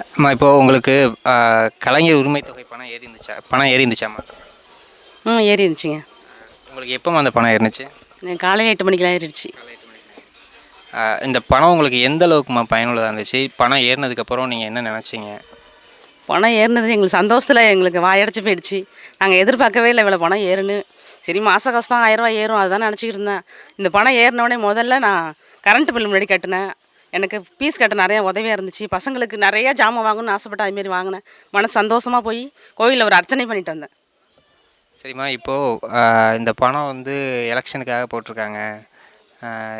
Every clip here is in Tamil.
அம்மா இப்போ உங்களுக்கு கலைஞர் உரிமை தொகை பணம் ஏறி இருந்துச்சாம்மா? ஏறி இருந்துச்சுங்க. உங்களுக்கு எப்போம்மா அந்த பணம் ஏறினுச்சு? காலையில் 8 மணிக்கெலாம் ஏறிடுச்சு. இந்த பணம் உங்களுக்கு எந்த அளவுக்குமா பயனுள்ளதாக இருந்துச்சு? பணம் ஏறினதுக்கப்புறம் நீங்கள் என்ன நினச்சிங்க? பணம் ஏறினது எங்களுக்கு சந்தோஷத்தில் எங்களுக்கு வாயடைச்சு போயிடுச்சு. நாங்கள் எதிர்பார்க்கவே இல்லை இவ்வளோ பணம் ஏறுன்னு. சரி மாத கஷ்டம் 1000 ஏறும் அதுதான் நினச்சிக்கிட்டு இருந்தேன். இந்த பணம் ஏறினோடனே முதல்ல நான் கரண்ட்டு பில் முன்னாடி கட்டினேன். எனக்கு ஃபீஸ் கட்ட நிறையா உதவியாக இருந்துச்சு. பசங்களுக்கு நிறையா ஜாமான் வாங்கணும்னு ஆசைப்பட்டு அதுமாரி வாங்கினேன். மனசு சந்தோஷமாக போய் கோயிலில் ஒரு அர்ச்சனை பண்ணிட்டு வந்தேன். சரிம்மா, இப்போது இந்த பணம் வந்து எலெக்ஷனுக்காக போட்டிருக்காங்க.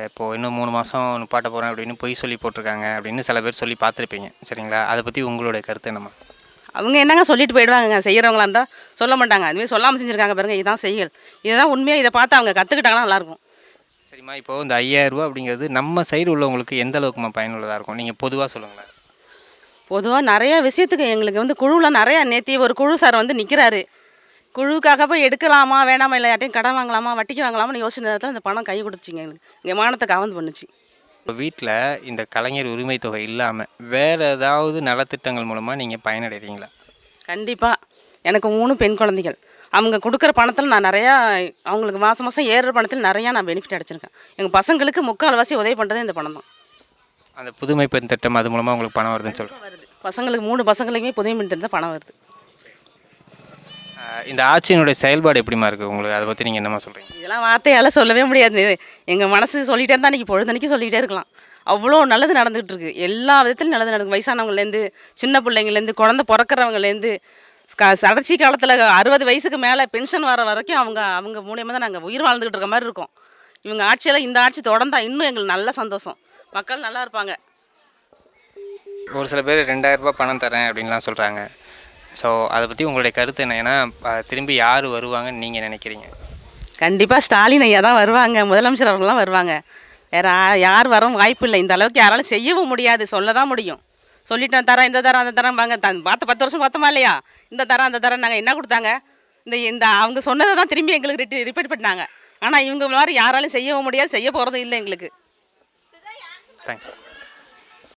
இப்போது இன்னும் 3 மாதம் நிப்பாட்ட போகிறேன் அப்படின்னு பொய் சொல்லி போட்டிருக்காங்க அப்படின்னு சில பேர் சொல்லி பார்த்துருப்பீங்க, சரிங்களா? அதை பற்றி உங்களுடைய கருத்து என்னம்மா? அவங்க என்னங்க சொல்லிட்டு போயிடுவாங்க. செய்கிறவங்களா இருந்தால் சொல்ல மாட்டாங்க. அதுமாரி சொல்லாமல் செஞ்சுருக்காங்க பாருங்கள், இதுதான் செய்கள். இதுதான் உண்மையாக. இதை பார்த்து அவங்க கற்றுக்கிட்டாங்கன்னா நல்லாயிருக்கும். சரிம்மா, இப்போது இந்த 5000 அப்படிங்கிறது நம்ம சைடு உள்ளவங்களுக்கு எந்த அளவுக்குமா பயனுள்ளதாக இருக்கும்? நீங்கள் பொதுவாக சொல்லுங்களேன். பொதுவாக நிறையா விஷயத்துக்கு எங்களுக்கு வந்து குழுவில் நிறையா நேற்று ஒரு குழு சார் வந்து நிற்கிறாரு. குழுவுக்காக போய் எடுக்கலாமா வேணாமா, இல்லை யார்ட்டையும் கடன் வாங்கலாமா வட்டிக்கு வாங்கலாமான்னு யோசனை நேரத்தில் இந்த பணம் கை கொடுத்துச்சிங்க. எங்களுக்கு எங்கள் மானத்தை கவர்ந்து பண்ணுச்சு. இப்போ வீட்டில் இந்த கலைஞர் உரிமை தொகை இல்லாமல் வேறு ஏதாவது நலத்திட்டங்கள் மூலமாக நீங்கள் பயனடைகிறீங்களா? கண்டிப்பாக. எனக்கு 3 பெண் குழந்தைகள். அவங்க கொடுக்குற பணத்தில் நான் நிறையா அவங்களுக்கு மாதம் மாதம் ஏறுற பணத்தில் நிறையா நான் பெனிஃபிட் அடைச்சிருக்கேன். எங்கள் பசங்களுக்கு 3/4 உதவி பண்ணுறதே இந்த பணம் தான். அந்த புதுமை பெண் திட்டம் அது மூலமாக உங்களுக்கு பணம் வருதுன்னு சொல்கிறேன். வருது. பசங்களுக்கு 3 பசங்களுக்குமே புதுமை பெண் திட்டம் பணம் வருது. இந்த ஆட்சியினுடைய செயல்பாடு எப்படிமா இருக்குது உங்களுக்கு? அதை பற்றி நீங்கள் என்னம்மா சொல்கிறீங்க? இதெல்லாம் வார்த்தையால் சொல்லவே முடியாது. எங்கள் மனசு சொல்லிகிட்டே இருந்தால் இன்றைக்கி பொழுதன்னைக்கு சொல்லிகிட்டே இருக்கலாம். அவ்வளோ நல்லது நடந்துகிட்டு இருக்குது. எல்லா விதத்துலையும் நல்லது நடக்குது. வயசானவங்கலேருந்து சின்ன பிள்ளைங்கள்லேருந்து குழந்த பிறக்கிறவங்கலேருந்து கடைசி காலத்தில் 60 வயசுக்கு மேலே பென்ஷன் வர வரைக்கும் அவங்க மூலியமாக தான் நாங்கள் உயிர் வாழ்ந்துக்கிட்டு இருக்க மாதிரி இருக்கோம். இவங்க ஆட்சியில் இந்த ஆட்சி தொடர்ந்தால் இன்னும் எங்களுக்கு நல்ல சந்தோஷம். மக்கள் நல்லா இருப்பாங்க. ஒரு சில பேர் 2000 ரூபாய் பணம் தரேன் அப்படின்லாம் சொல்கிறாங்க. ஸோ அதை பற்றி உங்களுடைய கருத்து என்ன? ஏன்னா திரும்பி யார் வருவாங்கன்னு நீங்கள் நினைக்கிறீங்க? கண்டிப்பாக ஸ்டாலின் ஐயா தான் வருவாங்க. முதலமைச்சர் அவர்கள்லாம் வருவாங்க. வேறு யார் வரவும் வாய்ப்பு இல்லை. இந்த அளவுக்கு யாராலும் செய்யவும் முடியாது. சொல்ல தான் முடியும். சொல்லிட்டேன் தரேன், இந்த தரம் அந்த தரம் வாங்க. பார்த்து 10 வருஷம் பார்த்தோமா இல்லையா? இந்த தரம் அந்த தரம் நாங்கள் என்ன கொடுத்தாங்க? இந்த அவங்க சொன்னதை தான் திரும்பி எங்களுக்கு ரிப்பீட் பண்ணாங்க. ஆனால் இவங்க மாதிரி யாராலும் செய்யவும் முடியாது, செய்ய போகிறதும் இல்லை எங்களுக்கு. தேங்க்ஸ்.